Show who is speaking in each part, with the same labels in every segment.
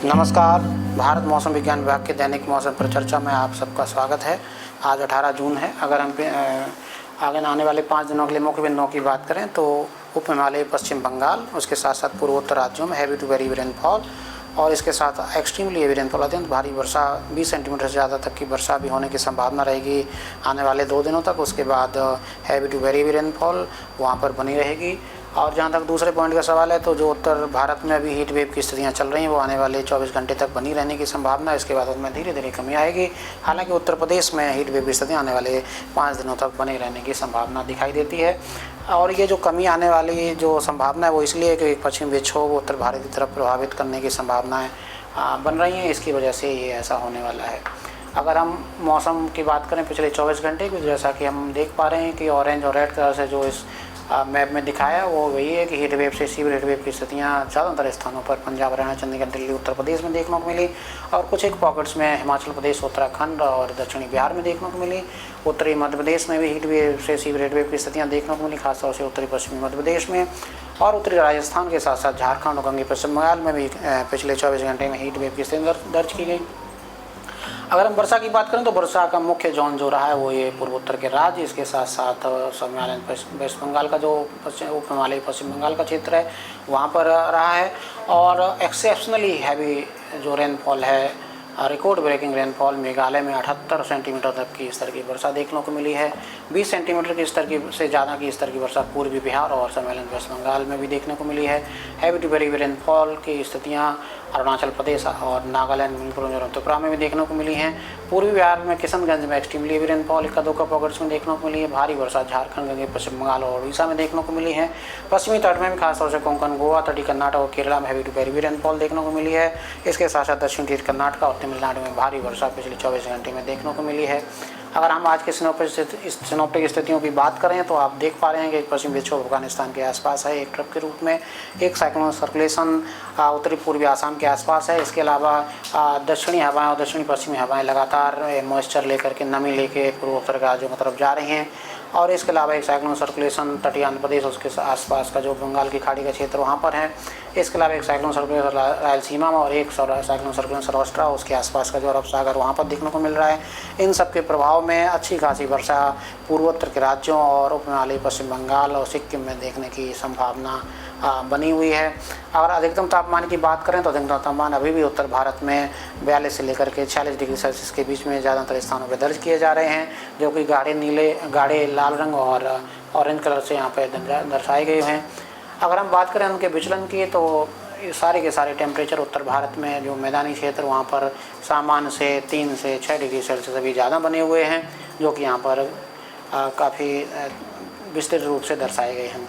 Speaker 1: नमस्कार। भारत मौसम विज्ञान विभाग के दैनिक मौसम परिचर्चा में आप सबका स्वागत है। आज 18 जून है। अगर हम आगे आने वाले 5 दिनों के लिए मुख्य बिंदुओं की बात करें तो उप हिमालय पश्चिम बंगाल, उसके साथ साथ पूर्वोत्तर राज्यों में हैवी टू वेरी रेनफॉल और इसके साथ एक्सट्रीमली हेवी रेनफॉल, अत्यंत भारी वर्षा, 20 सेंटीमीटर से ज़्यादा तक की वर्षा भी होने की संभावना रहेगी आने वाले 2 दिनों तक। उसके बाद हैवी टू वेरी रेनफॉल वहाँ पर बनी रहेगी। और जहाँ तक दूसरे पॉइंट का सवाल है तो जो उत्तर भारत में अभी हीट वेव की स्थितियाँ चल रही हैं वो आने वाले 24 घंटे तक बनी रहने की संभावना है। इसके बाद उनमें धीरे धीरे कमी आएगी। हालांकि उत्तर प्रदेश में हीट वेव की स्थितियाँ आने वाले 5 दिनों तक बनी रहने की संभावना दिखाई देती है। और ये जो कमी आने वाली जो संभावना है वो इसलिए कि एक पश्चिम विक्षोभ उत्तर भारत की तरफ प्रभावित करने की संभावनाएँ बन रही हैं, इसकी वजह से ये ऐसा होने वाला है। अगर हम मौसम की बात करें पिछले 24 घंटे की, जैसा कि हम देख पा रहे हैं कि ऑरेंज और रेड कलर से जो इस मैप में दिखाया वो वही है कि हीट वेव से सीवियर हीट वेव की स्थितियाँ ज़्यादातर स्थानों पर पंजाब, हरियाणा, चंडीगढ़, दिल्ली, उत्तर प्रदेश में देखने को मिली और कुछ एक पॉकेट्स में हिमाचल प्रदेश, उत्तराखंड और दक्षिणी बिहार में देखने को मिली। उत्तरी मध्य प्रदेश में भी हीट वेव से सीवियर हीट वेव की स्थितियाँ देखने को मिली, खासतौर से उत्तरी पश्चिमी मध्य प्रदेश में। और उत्तरी राजस्थान के साथ साथ झारखंड और गंगे पश्चिम बंगाल में भी पिछले 24 घंटे में हीट वेव की स्थिति दर्ज की गई। अगर हम वर्षा की बात करें तो वर्षा का मुख्य जोन जो रहा है वो ये पूर्वोत्तर के राज्य, इसके साथ साथ सब हिमालयन वेस्ट बंगाल का जो उप हिमालयी पश्चिम बंगाल का क्षेत्र है वहाँ पर रहा है। और एक्सेप्शनली हैवी जो रेनफॉल है, रिकॉर्ड ब्रेकिंग रेनफॉल मेघालय में 78 सेंटीमीटर तक की स्तर की वर्षा देखने को मिली है। 20 सेंटीमीटर की स्तर की से ज़्यादा की स्तर की वर्षा पूर्वी बिहार और सब हिमालयन वेस्ट बंगाल में भी देखने को मिली है। हैवी टू वेरी रेनफॉल की स्थितियाँ अरुणाचल प्रदेश और नागालैंड, मणिपुर और त्रिपुरा में भी देखने को मिली हैं। पूर्वी बिहार में किशनगंज में एक्सट्रीमली हेवी रेनफॉल इक्का दुक्का पॉकेट्स में देखने को मिली है। भारी वर्षा झारखंड, गंगे पश्चिम बंगाल और उड़ीसा में देखने को मिली है। पश्चिमी तट में भी खासतौर से कोंकण, गोवा, तटीय कर्नाटक और केरला में हैवी टू वेरी रेनफॉल देखने को मिली है। इसके साथ साथ दक्षिण तटीय कर्नाटक और तमिलनाडु में भारी वर्षा पिछले 24 घंटे में देखने को मिली है। अगर हम आज के सिनोप्टिक स्थितियों की बात करें तो आप देख पा रहे हैं कि एक पश्चिमी विक्षोभ अफगानिस्तान के आसपास है एक ट्रफ के रूप में, एक साइक्लोन सर्कुलेशन उत्तरी पूर्वी आसाम के आसपास है। इसके अलावा दक्षिणी हवाएं और दक्षिणी पश्चिमी हवाएं लगातार मॉइस्चर लेकर के, नमी लेके पूर्वोत्तर राज्यों की तरफ जा रही हैं। और इसके अलावा एक साइक्लोन सर्कुलेशन तटीय आंध्र प्रदेश उसके आसपास का जो बंगाल की खाड़ी का क्षेत्र वहाँ पर है। इसके अलावा एक साइक्लोन सर्कुलेशन रायलसीमा में और एक साइक्लोन सर्कुलेशन सौराष्ट्र उसके आसपास का जो अरब सागर वहाँ पर देखने को मिल रहा है। इन सब के प्रभाव में अच्छी खासी वर्षा पूर्वोत्तर के राज्यों और उप हिमालयी पश्चिम बंगाल और सिक्किम में देखने की संभावना बनी हुई है। अगर अधिकतम तापमान की बात करें तो अधिकतम तापमान अभी भी उत्तर भारत में 42 से लेकर के 46 डिग्री सेल्सियस के बीच में ज़्यादातर स्थानों पर दर्ज किए जा रहे हैं, जो कि गाढ़े लाल रंग और ऑरेंज कलर से यहाँ पर दर्शाए गए हैं। अगर हम बात करें उनके विचलन की तो सारे के सारे टेम्परेचर उत्तर भारत में जो मैदानी क्षेत्र वहाँ पर सामान्य से 3 से 6 डिग्री सेल्सियस अभी ज़्यादा बने हुए हैं, जो कि यहाँ पर काफ़ी विस्तृत रूप से दर्शाए गए हैं।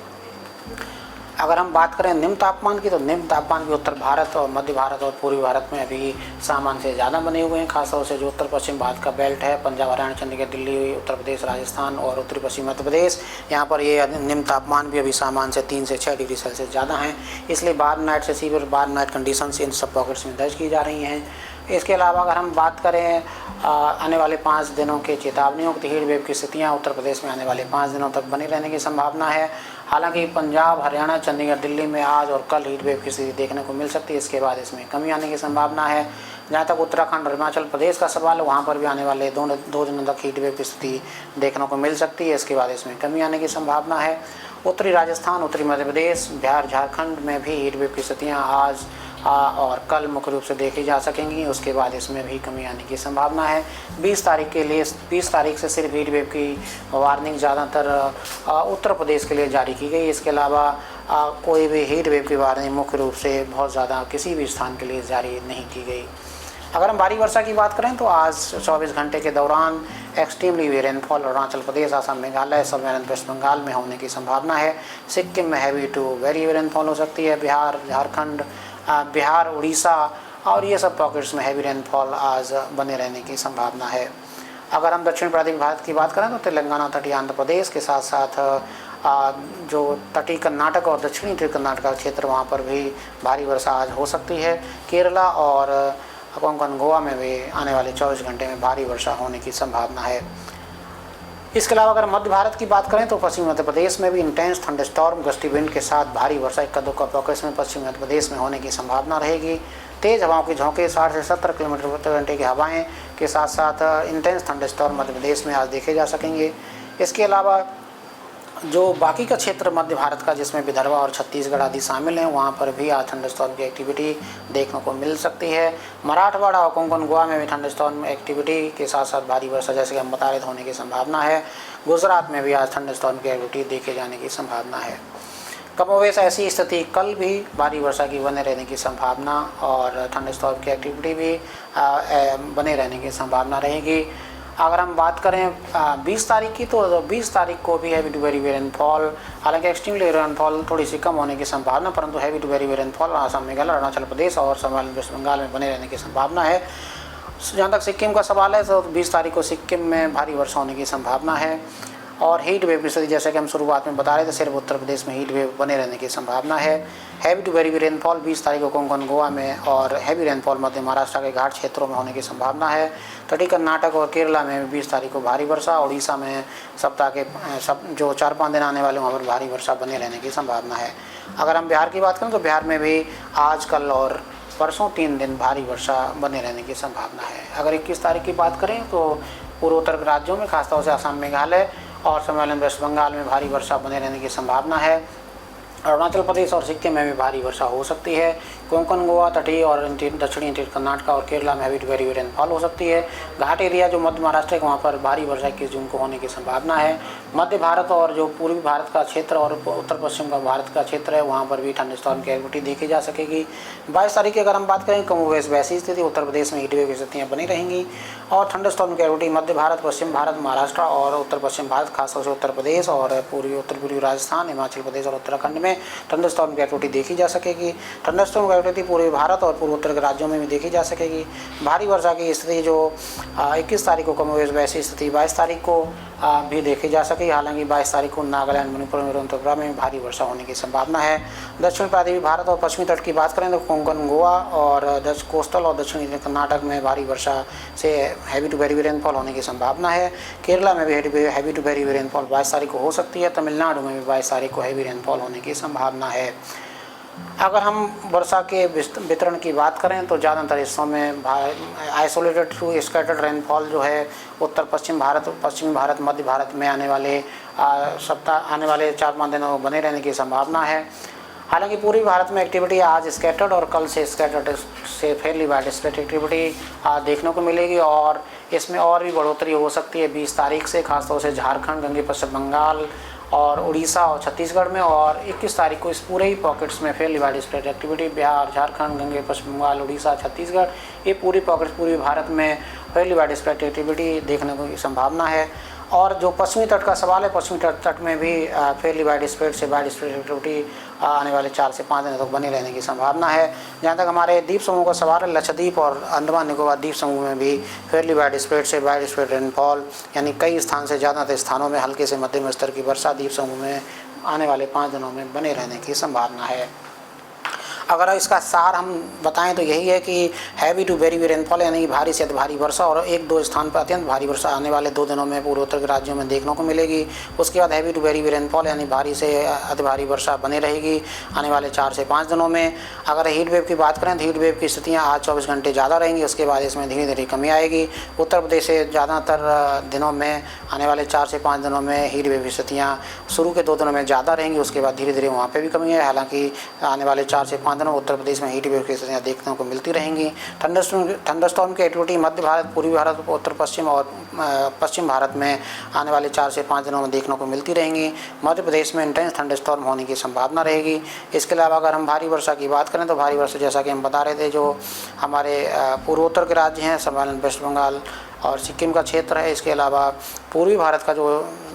Speaker 1: अगर हम बात करें निम्न तापमान की तो निम्न तापमान भी उत्तर भारत और मध्य भारत और पूर्वी भारत में अभी सामान्य से ज़्यादा बने हुए हैं। खासतौर से जो उत्तर पश्चिम भारत का बेल्ट है, पंजाब, हरियाणा, चंडीगढ़, दिल्ली, उत्तर प्रदेश, राजस्थान और उत्तरी पश्चिम मध्य प्रदेश, यहाँ पर ये निम्न तापमान भी अभी सामान्य से 3 से 6 डिग्री सेल्सियस ज़्यादा हैं। इसलिए बार नाइट से सीवियर बार नाइट कंडीशंस इन सब पॉकेट्स में दर्ज की जा रही हैं। इसके अलावा अगर हम बात करें आने वाले 5 दिनों के चेतावनियों की, हीट वेव की स्थितियाँ उत्तर प्रदेश में आने वाले 5 दिनों तक बनी रहने की संभावना है। हालांकि पंजाब, हरियाणा, चंडीगढ़, दिल्ली में आज और कल हीट वेव की स्थिति देखने को मिल सकती है। इसके बाद इसमें कमी आने की संभावना है। जहाँ तक उत्तराखंड और हिमाचल प्रदेश का सवाल है, वहाँ पर भी आने वाले 2 दिनों तक हीट वेव की स्थिति देखने को मिल सकती है। इसके बाद इसमें कमी आने की संभावना है। उत्तरी राजस्थान, उत्तरी मध्य प्रदेश, बिहार, झारखंड में भी हीट वेव की स्थितियाँ आज और कल मुख्य रूप से देखी जा सकेंगी। उसके बाद इसमें भी कमी आने की संभावना है। 20 तारीख के लिए 20 तारीख से सिर्फ हीट वेव की वार्निंग ज़्यादातर उत्तर प्रदेश के लिए जारी की गई। इसके अलावा कोई भी हीट वेव की वार्निंग मुख्य रूप से बहुत ज़्यादा किसी भी स्थान के लिए जारी नहीं की गई। अगर हम भारी वर्षा की बात करें तो आज 24 घंटे के दौरान extremely heavy rainfall Arunachal Pradesh, Assam, Meghalaya, सब वेस्ट बंगाल में होने की संभावना है। सिक्किम में heavy to very heavy rainfall हो सकती है। बिहार, झारखंड, बिहार, उड़ीसा और ये सब पॉकेट्स में हैवी रेनफॉल आज बने रहने की संभावना है। अगर हम दक्षिण प्रांतीय भारत की बात करें तो तेलंगाना, तटीय आंध्र प्रदेश के साथ साथ जो तटीय कर्नाटक और दक्षिणी तटीय कर्नाटक का क्षेत्र वहाँ पर भी भारी वर्षा आज हो सकती है। केरला और कोंकण, गोवा में भी आने वाले 24 घंटे में भारी वर्षा होने की संभावना है। इसके अलावा अगर मध्य भारत की बात करें तो पश्चिमी मध्य प्रदेश में भी इंटेंस थंडरस्टॉर्म गस्टी विंड के साथ भारी वर्षा इक्का दुक्का पॉकेट्स में पश्चिमी मध्य प्रदेश में होने की संभावना रहेगी। तेज़ हवाओं के झोंके 60 से 70 किलोमीटर प्रति घंटे की हवाएं के साथ साथ इंटेंस थंडरस्टॉर्म मध्य प्रदेश में आज देखे जा सकेंगे। इसके अलावा जो बाकी का क्षेत्र मध्य भारत का जिसमें विदर्भ और छत्तीसगढ़ आदि शामिल हैं, वहाँ पर भी आज थंडरस्टॉर्म की एक्टिविटी देखने को मिल सकती है। मराठवाड़ा और कोंकण गोवा में भी थंडरस्टॉर्म एक्टिविटी के साथ साथ भारी वर्षा जैसे कि हम बता रहे थे होने की संभावना है। गुजरात में भी आज थंडरस्टॉर्म की एक्टिविटी देखे जाने की संभावना है। कमोवेश ऐसी स्थिति कल भी भारी वर्षा की बने रहने की संभावना और थंडरस्टॉर्म की एक्टिविटी भी बने रहने की संभावना रहेगी। अगर हम बात करें 20 तारीख की, तो 20 तारीख को भी हैवी टू वेरी रेनफॉल, हालांकि एक्सट्रीमली रेनफॉल थोड़ी सी कम होने की संभावना, परंतु heavy to very rainfall Assam, Meghalaya, Arunachal Pradesh और वेस्ट बंगाल में बने रहने की संभावना है। जहाँ तक सिक्किम का सवाल है तो 20 तारीख को सिक्किम में भारी वर्षा होने की संभावना है। और हीट वेव की स्थिति जैसे कि हम शुरुआत में बता रहे थे, सिर्फ उत्तर प्रदेश में हीट वेव बने रहने की संभावना है। हैवी टू वेरी रेनफॉल 20 तारीख को कोंकण गोवा में और हैवी रेनफॉल मध्य महाराष्ट्र के घाट क्षेत्रों में होने की संभावना है। तटीय कर्नाटक और केरला में 20 तारीख को भारी वर्षा, उड़ीसा में सप्ताह के जो 4-5 दिन आने वाले वहाँ पर भारी वर्षा बने रहने की संभावना है। अगर हम बिहार की बात करें तो बिहार में भी आज, कल और परसों 3 दिन भारी वर्षा बने रहने की संभावना है। अगर 21 तारीख की बात करें तो पूर्वोत्तर के राज्यों में खासतौर से आसाम, मेघालय और वेस्ट बंगाल में भारी वर्षा बने रहने की संभावना है। अरुणाचल प्रदेश और सिक्किम में भी भारी वर्षा हो सकती है। कोंकण गोवा, तटीय और दक्षिणी कर्नाटक और केरला में हैवी टू वेरी रेनफॉल हो सकती है। घाट एरिया जो मध्य महाराष्ट्र है वहाँ पर भारी वर्षा 21 जून को होने की संभावना है। मध्य भारत और जो पूर्वी भारत का क्षेत्र और उत्तर पश्चिम का भारत का क्षेत्र है वहाँ पर भी थंडरस्टॉर्म की एक्टिविटी देखी जा सकेगी। 22 तारीख की अगर हम बात करें कमोवेश वैसी स्थिति उत्तर प्रदेश में हीट वेव की स्थितियाँ बनी रहेंगी और थंडरस्टॉर्म की एक्टिविटी मध्य भारत, पश्चिम भारत, महाराष्ट्र और उत्तर पश्चिम भारत, खासतौर से उत्तर प्रदेश और उत्तर पूर्वी राजस्थान, हिमाचल प्रदेश और उत्तराखंड में थंडरस्टॉर्म की एक्टिविटी देखी जा सकेगी। थंडरस्टॉर्म की एक्टिविटी पूर्वी भारत और पूर्वोत्तर के राज्यों में भी देखी जा सकेगी। भारी वर्षा की स्थिति जो 21 तारीख को कमोवेश वैसी स्थिति 22 तारीख को भी देखी जा सकेगी। हालांकि 22 तारीख को नागालैंड, मणिपुर और त्रिपुरा में भारी वर्षा होने की संभावना है। दक्षिण प्रांतीय भारत और पश्चिमी तट की बात करें तो कोंकण गोवा और कोस्टल और दक्षिणी कर्नाटक में भारी वर्षा से हैवी टू वेरी रेनफॉल होने की संभावना है। केरला में भी हैवी टू वेरी रेनफॉल 22 तारीख को हो सकती है। तमिलनाडु में भी 22 तारीख को हैवी रेनफॉल होने की संभावना है। अगर हम वर्षा के वितरण की बात करें तो ज़्यादातर हिस्सों में आइसोलेटेड टू स्कैटर्ड रेनफॉल जो है उत्तर पश्चिमी भारत, मध्य भारत में आने वाले 4-5 दिनों बने रहने की संभावना है। हालांकि पूर्वी भारत में एक्टिविटी आज स्कैटर्ड और कल से स्कैटर्ड से फेयरली वाइड स्प्रेड एक्टिविटी देखने को मिलेगी और इसमें और भी बढ़ोतरी हो सकती है 20 तारीख से, खासतौर से झारखंड, गंगे पश्चिम बंगाल और उड़ीसा और छत्तीसगढ़ में। और 21 तारीख को इस पूरे ही पॉकेट्स में fairly wide spread activity Bihar, Jharkhand, Gangetic Paschim Bengal, Orissa, Chhattisgarh, ये पूरी पॉकेट्स पूर्वी भारत में फेयरली वाइड स्प्रेड एक्टिविटी देखने की संभावना है। और जो पश्चिमी तट का सवाल है, पश्चिमी तट में भी फेयरली वाइड स्प्रेड से वाइड स्प्रेड एक्टिविटी आने वाले 4 से 5 दिन तक बने रहने की संभावना है। जहाँ तक हमारे द्वीप समूह का सवाल है, लक्षद्वीप और अंडमान निकोबार द्वीप समूह में भी फेयरली वाइड स्प्रेड से वाइड स्प्रेड रेनफॉल यानी कई स्थान से ज़्यादातर स्थानों में हल्के से मध्यम स्तर की वर्षा द्वीप समूह में आने वाले 5 दिनों में बने रहने की संभावना है। अगर इसका सार हम बताएं तो यही है कि हैवी टू वेरी रेनफॉल यानी भारी से अति भारी वर्षा और 1-2 स्थान पर अत्यंत भारी वर्षा आने वाले 2 दिनों में पूर्वोत्तर के राज्यों में देखने को मिलेगी। उसके बाद हैवी टू वेरी रेनफॉल यानी भारी से अति भारी वर्षा बने रहेगी आने वाले 4 से 5 दिनों में। अगर हीट वेव की बात करें तो हीट वेव की स्थितियाँ आज 24 घंटे ज़्यादा रहेंगी, उसके बाद इसमें धीरे धीरे कमी आएगी। उत्तर प्रदेश से ज़्यादातर दिनों में आने वाले 4 से 5 दिनों में हीट वेव की स्थितियाँ शुरू के 2 दिनों में ज़्यादा रहेंगी, उसके बाद धीरे धीरे वहाँ पर भी कमी है। हालांकि आने वाले 4 से 5 दिनों उत्तर प्रदेश में हीट वेव की स्थितियाँ देखने को मिलती रहेंगी। थंडरस्टॉर्म की एक्टिविटी मध्य भारत, पूर्वी भारत, उत्तर पश्चिम और पश्चिम भारत में आने वाले 4 से 5 दिनों में देखने को मिलती रहेंगी। मध्य प्रदेश में इंटेंस थंडरस्टॉर्म होने की संभावना रहेगी। इसके अलावा अगर हम भारी वर्षा की बात करें तो भारी वर्षा जैसा कि हम बता रहे थे जो हमारे पूर्वोत्तर के राज्य हैं, वेस्ट बंगाल और सिक्किम का क्षेत्र है। इसके अलावा पूर्वी भारत का जो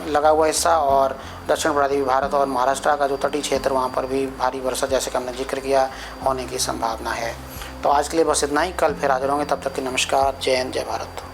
Speaker 1: लगा हुआ हिस्सा और दक्षिण पूर्वी भारत और महाराष्ट्र का जो तटीय क्षेत्र वहाँ पर भी भारी वर्षा जैसे कि हमने जिक्र किया होने की संभावना है। तो आज के लिए बस इतना ही, कल फिर हाजिर होंगे, तब तक के नमस्कार, जय हिंद, जय भारत।